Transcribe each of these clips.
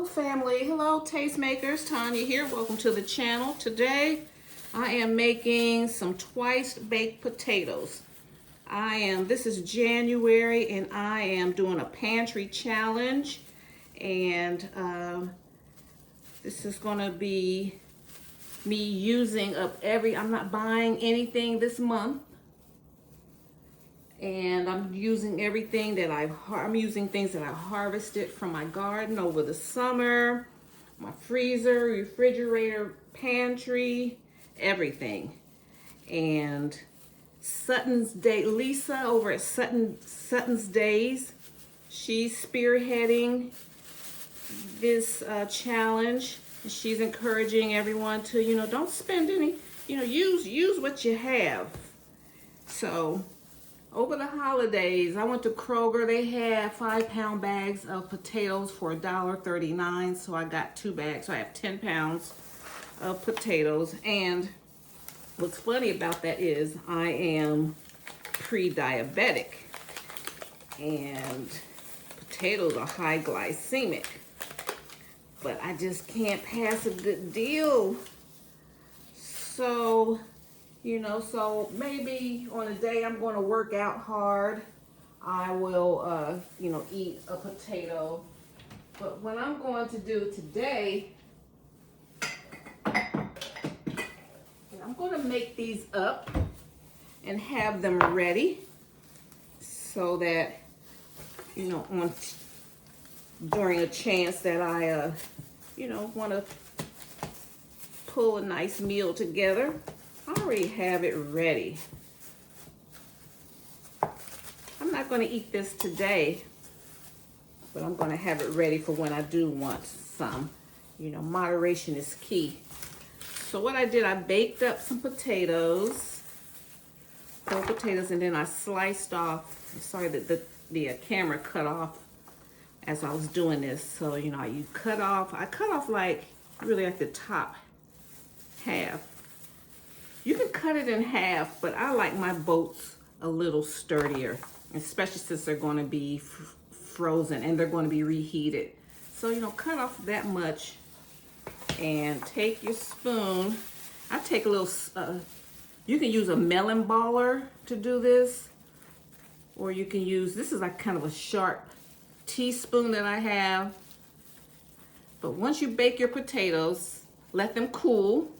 Hello family, hello tastemakers, Tanya here. Welcome to the channel. Today I am making some twice baked potatoes. This is January and I am doing a pantry challenge, and this is going to be me using up I'm not buying anything this month. And I'm using everything that I'm using things that I harvested from my garden over the summer, my freezer, refrigerator, pantry, everything. And Sutton's Day, Lisa over at Sutton's Days, she's spearheading this challenge. She's encouraging everyone to, don't spend any, use what you have. So over the holidays, I went to Kroger. They had 5-pound bags of potatoes for $1.39. So I got 2 bags. So I have 10 pounds of potatoes. And what's funny about that is I am pre-diabetic. And potatoes are high glycemic. But I just can't pass a good deal. So so maybe on a day I'm going to work out hard, I will, eat a potato. But what I'm going to do today, I'm going to make these up and have them ready so that, during a chance that I, want to pull a nice meal together, I already have it ready. I'm not going to eat this today, but I'm going to have it ready for when I do want some. Moderation is key. So what I did, I baked up some potatoes, whole potatoes, and then I sliced off. Sorry that the camera cut off as I was doing this. So, I cut off like really like the top half. You can cut it in half, but I like my boats a little sturdier, especially since they're going to be frozen and they're going to be reheated. So, cut off that much and take your spoon. I take a little, you can use a melon baller to do this, or you can use, this is like kind of a sharp teaspoon that I have. But once you bake your potatoes, let them cool.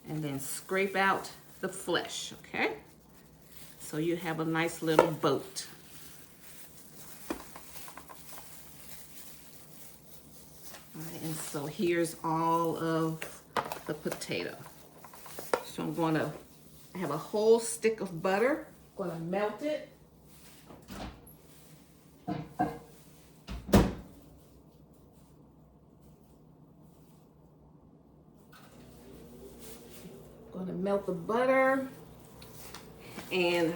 And then scrape out the flesh, okay? So you have a nice little boat. All right, and so here's all of the potato. So I'm going to have a whole stick of butter. I'm going to melt it. Going to melt the butter, and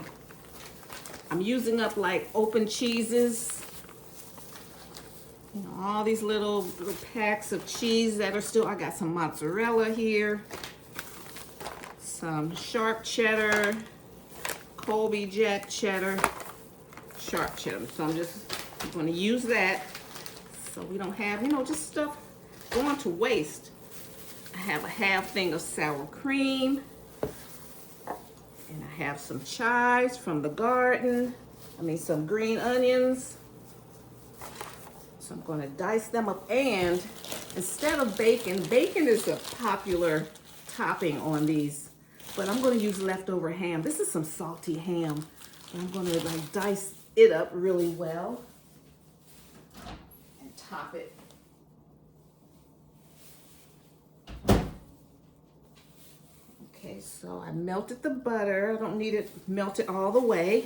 I'm using up like open cheeses, all these little packs of cheese that are still, I got some mozzarella here, some sharp cheddar, Colby Jack cheddar, sharp cheddar. So I'm going to use that so we don't have, just stuff going to waste. I have a half thing of sour cream, and I have some chives from the garden. Some green onions. So I'm going to dice them up, and instead of bacon is a popular topping on these, but I'm going to use leftover ham. This is some salty ham. And I'm going to dice it up really well and top it. Okay, so I melted the butter. I don't need it melted all the way.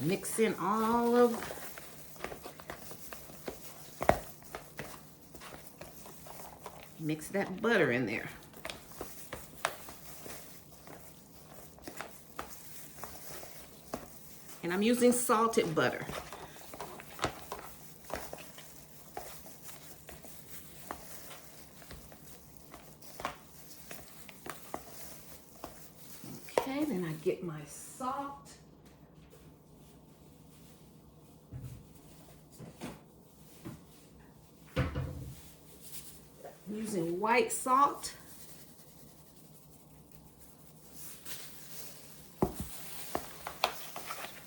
Mix in mix that butter in there. And I'm using salted butter. get my salt. I'm using white salt.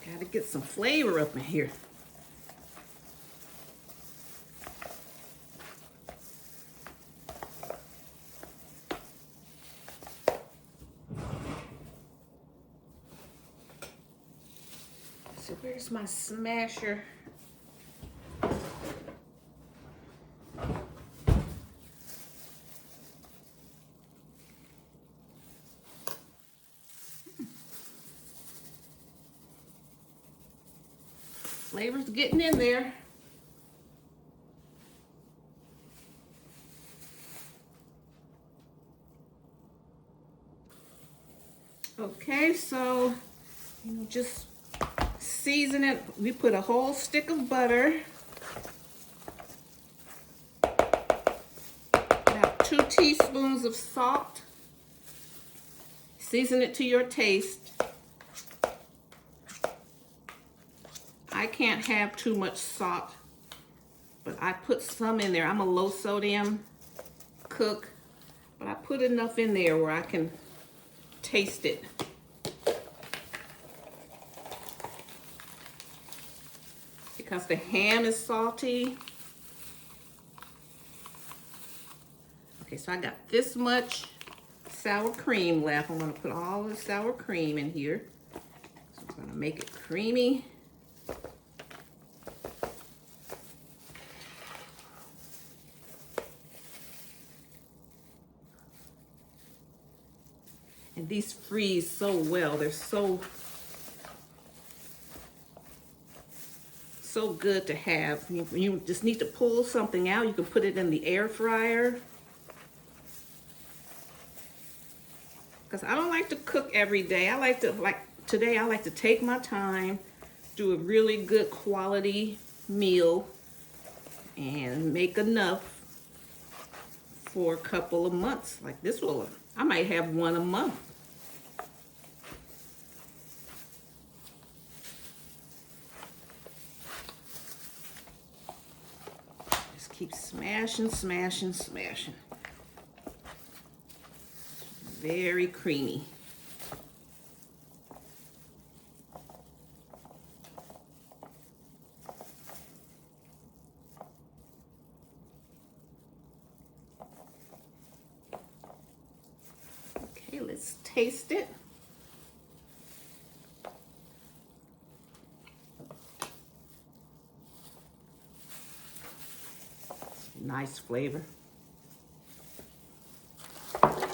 Gotta get some flavor up in here. So where's my smasher? Flavor's getting in there. Okay, so just season it. We put a whole stick of butter, about 2 teaspoons of salt. Season it to your taste. I can't have too much salt, but I put some in there. I'm a low sodium cook, but I put enough in there where I can taste it. Because the ham is salty. Okay, so I got this much sour cream left. I'm gonna put all the sour cream in here. So I'm gonna make it creamy. And these freeze so well. They're so good to have. You just need to pull something out. You can put it in the air fryer. Because I don't like to cook every day. Today I like to take my time, do a really good quality meal, and make enough for a couple of months. Like this one, I might have one a month. Just keep smashing, smashing, smashing. Very creamy. Okay, let's taste it. Nice flavor. A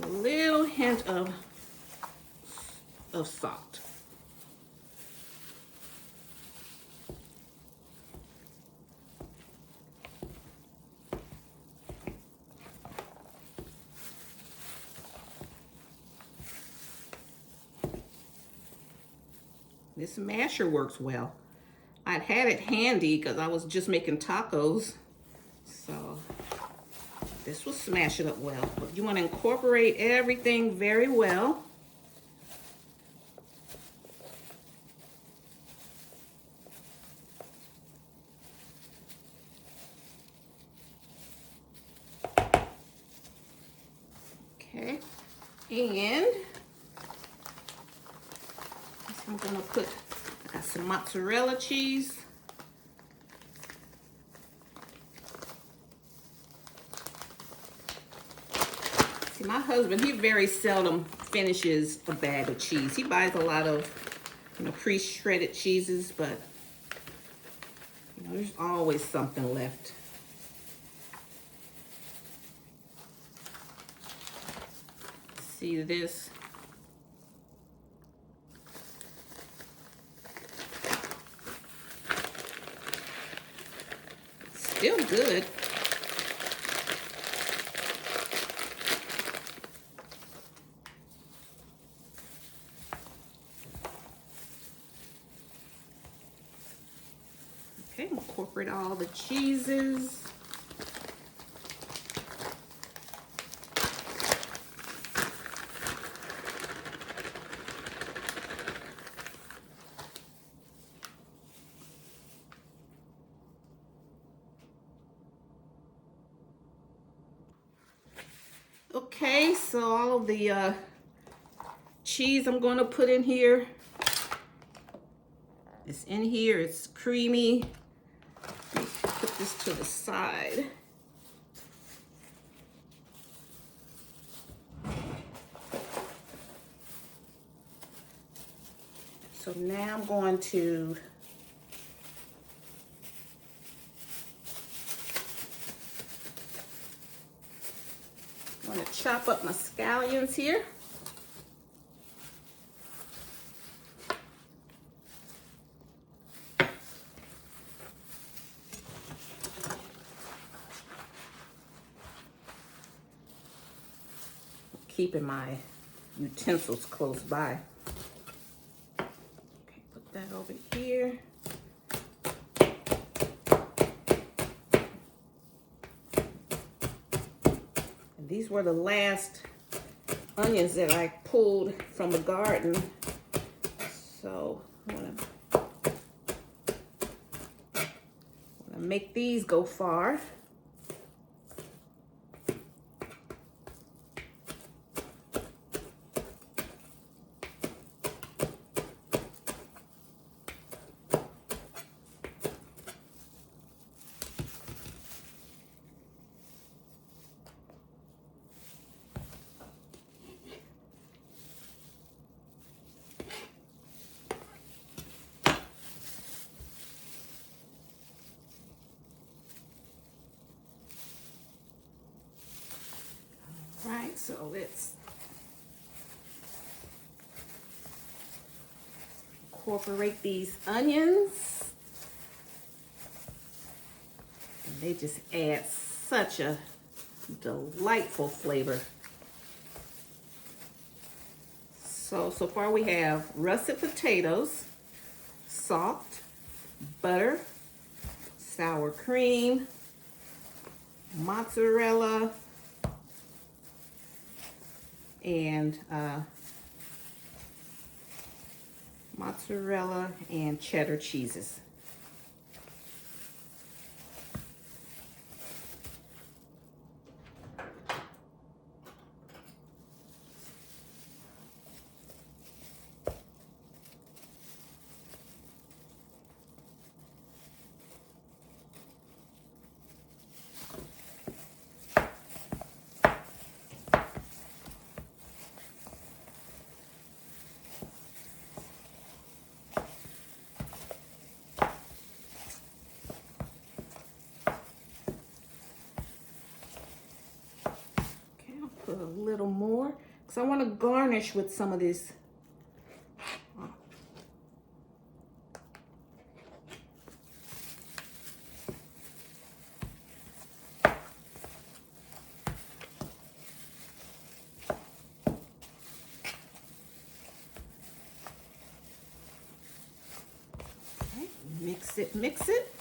little hint of salt. This masher works well. I'd had it handy because I was just making tacos, so this will smash it up well. But you want to incorporate everything very well. Okay, and I'm gonna put some mozzarella cheese. See, my husband, he very seldom finishes a bag of cheese. He buys a lot of, pre-shredded cheeses, but there's always something left. See this? Still good. Okay, incorporate all the cheeses. Okay, so all of the cheese I'm going to put in here. It's in here, it's creamy. Let me put this to the side. So now I'm going to chop up my scallions here. Keeping my utensils close by. Okay, put that over here. And these were the last onions that I pulled from the garden. So I'm gonna make these go far. Right, so let's incorporate these onions. And they just add such a delightful flavor. So far we have russet potatoes, salt, butter, sour cream, mozzarella, and cheddar cheeses. Put a little more because I want to garnish with some of this. Okay, mix it.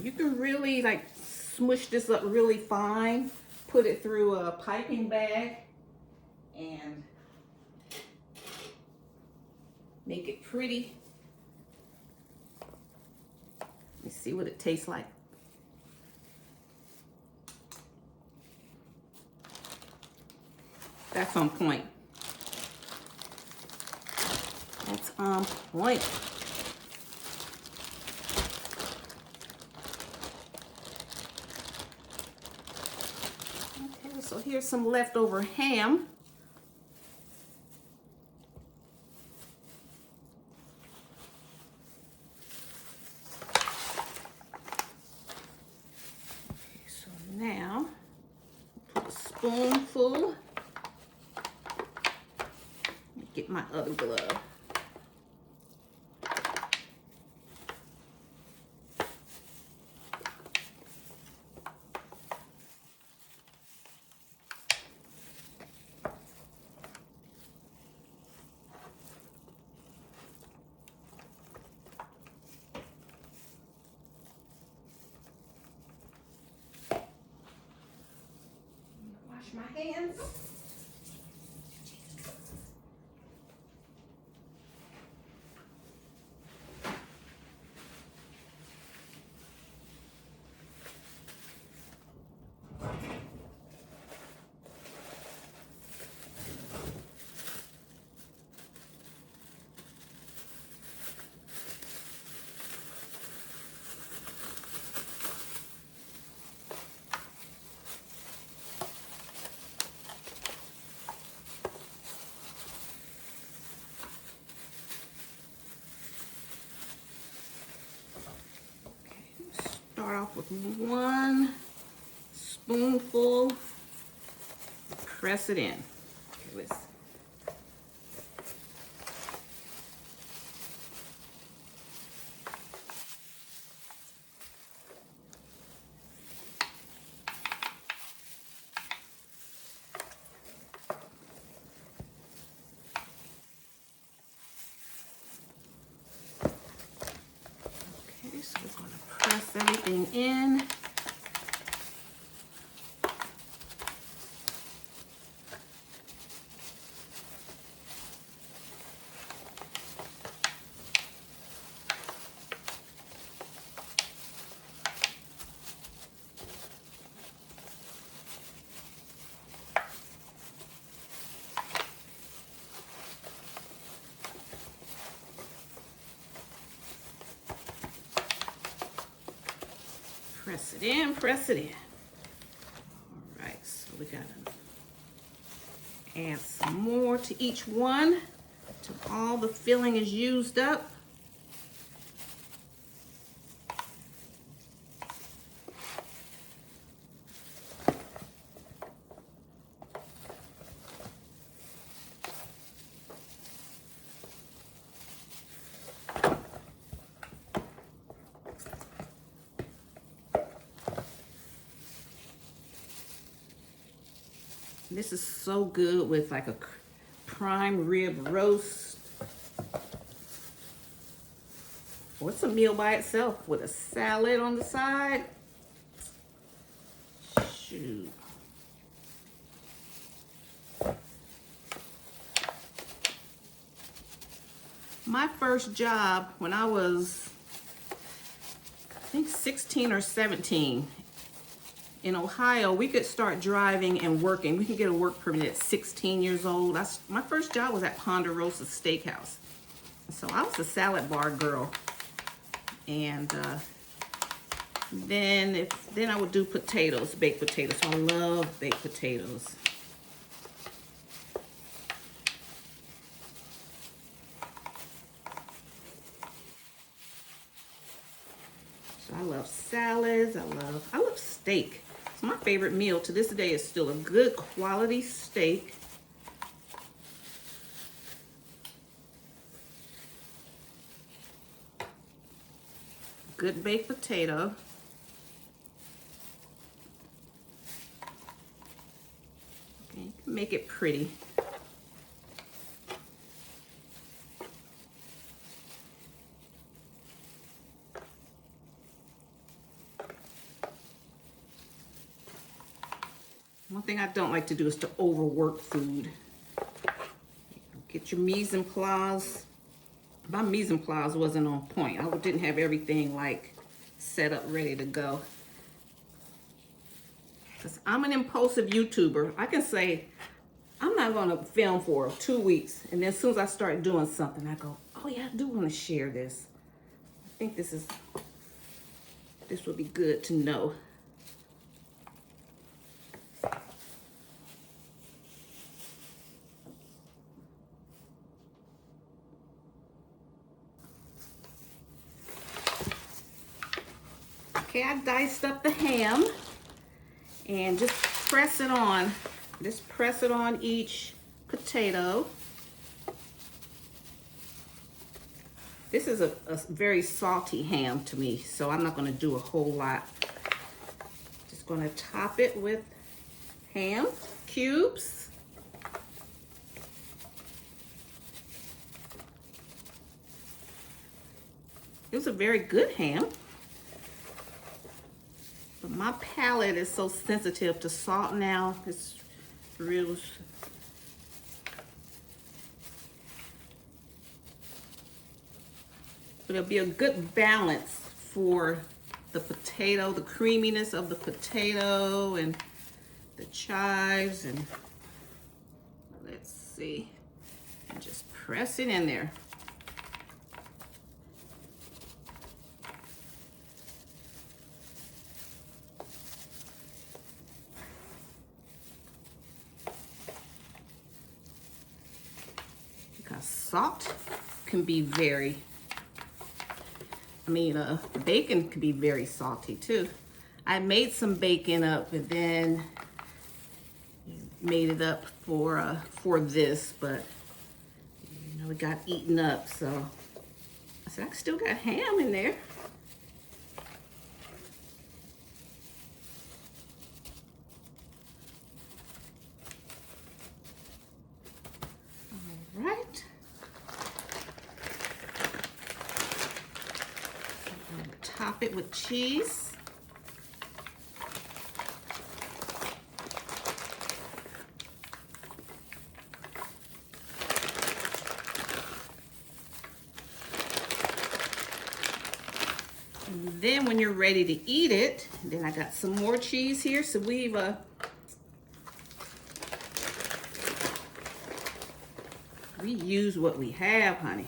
You can really like smush this up really fine, put it through a piping bag and make it pretty. Let me see what it tastes like. That's on point. That's on point. So here's some leftover ham. Okay, so now put a spoonful. Get my other glove. my hands. Start off with 1 spoonful, press it in. Okay, let's so we're going to press everything in. Press it in, press it in. All right, so we gotta add some more to each one till all the filling is used up. This is so good with like a prime rib roast. Or it's a meal by itself with a salad on the side. Shoot. My first job when I was, I think 16 or 17, in Ohio, we could start driving and working. We could get a work permit at 16 years old. My first job was at Ponderosa Steakhouse. So I was a salad bar girl. And then I would do potatoes, baked potatoes. So I love baked potatoes. So I love salads. I love steak. So my favorite meal to this day is still a good quality steak. Good baked potato. Okay, you can make it pretty. One thing I don't like to do is to overwork food. Get your mise en place. My mise en place wasn't on point. I didn't have everything like set up, ready to go. Because I'm an impulsive YouTuber. I can say, I'm not going to film for 2 weeks. And then as soon as I start doing something, I go, oh yeah, I do want to share this. I think this would be good to know. Okay, I diced up the ham and just press it on. Just press it on each potato. This is a very salty ham to me, so I'm not going to do a whole lot. Just going to top it with ham cubes. It was a very good ham. But my palate is so sensitive to salt now. through. But it'll be a good balance for the potato, the creaminess of the potato and the chives. And let's see, and just press it in there. Because salt can be very, bacon can be very salty too. I made some bacon up and then made it up for this, but you know, it got eaten up. So I said, I still got ham in there. All right. Top it with cheese. And then when you're ready to eat it, then I got some more cheese here. So we've we use what we have, honey.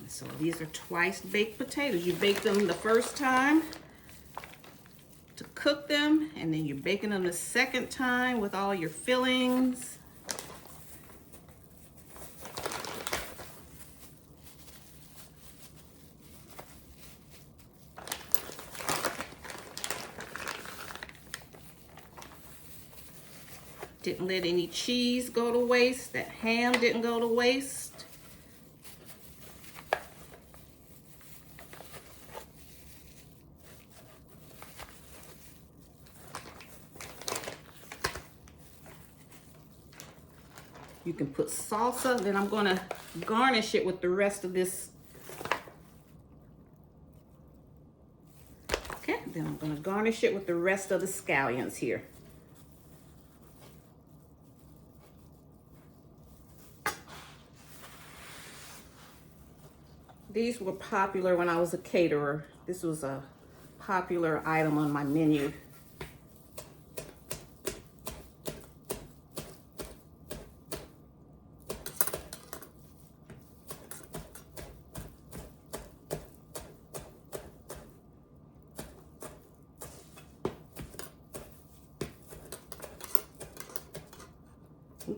So these are twice baked potatoes. You bake them the first time to cook them, and then you're baking them the second time with all your fillings. Didn't let any cheese go to waste. That ham didn't go to waste. You can put salsa, then I'm gonna garnish it with the rest of this. Okay, then I'm gonna garnish it with the rest of the scallions here. These were popular when I was a caterer. This was a popular item on my menu. We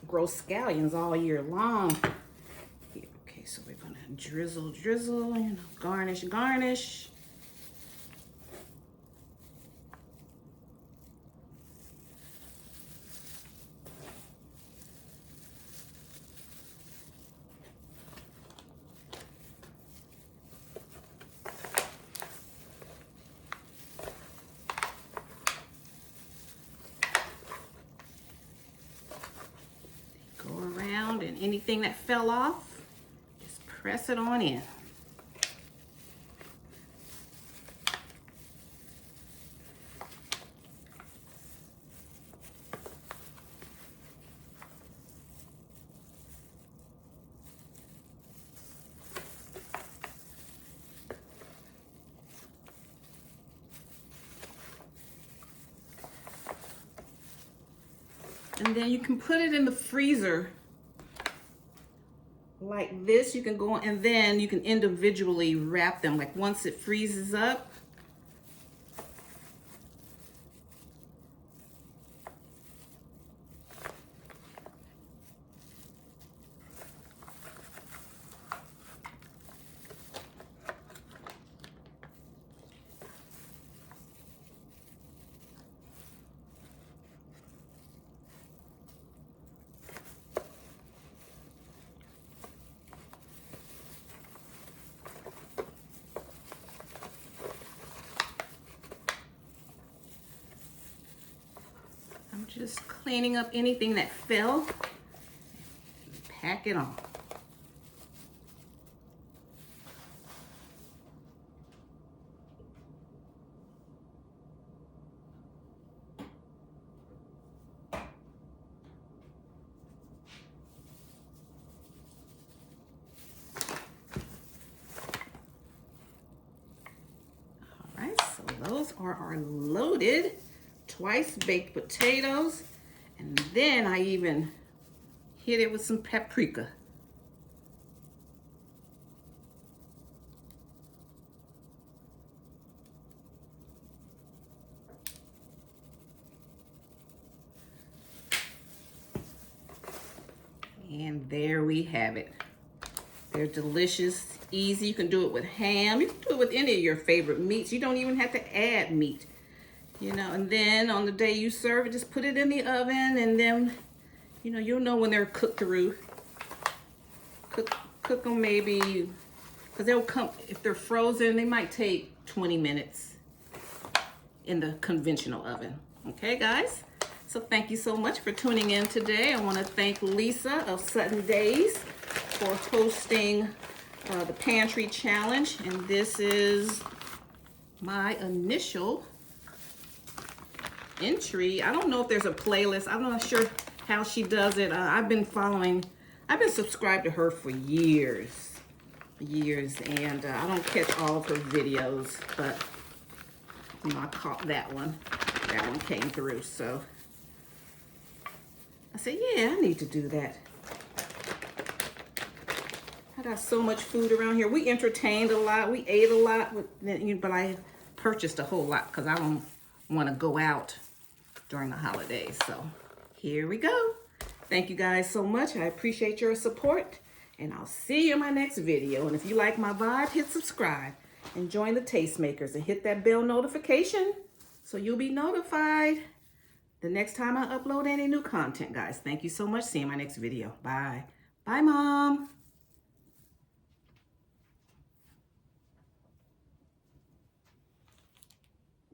grow scallions all year long. Okay, so we're gonna drizzle, you know, garnish, garnish. And anything that fell off, just press it on in. And then you can put it in the freezer like this. You can go, and then you can individually wrap them. Like once it freezes up, just cleaning up anything that fell. Pack it on. are our loaded twice baked potatoes. And then I even hit it with some paprika. And there we have it. They're delicious, easy. You can do it with ham. You can do it with any of your favorite meats. You don't even have to add meat, you know. And then on the day you serve it, just put it in the oven, and then, you know, you'll know when they're cooked through. Cook them maybe, because they'll come, if they're frozen, they might take 20 minutes in the conventional oven. Okay, guys? So thank you so much for tuning in today. I want to thank Lisa of Sutton Days for hosting the Pantry Challenge. And this is my initial entry. I don't know if there's a playlist. I'm not sure how she does it. I've been subscribed to her for years, and I don't catch all of her videos, but you know, I caught that one. That one came through, so I said, yeah, I need to do that. I got so much food around here. We entertained a lot. We ate a lot, but I purchased a whole lot because I don't want to go out during the holidays. So here we go. Thank you guys so much. I appreciate your support, and I'll see you in my next video. And if you like my vibe, hit subscribe and join the Tastemakers and hit that bell notification so you'll be notified the next time I upload any new content, guys. Thank you so much. See you in my next video. Bye. Bye, Mom.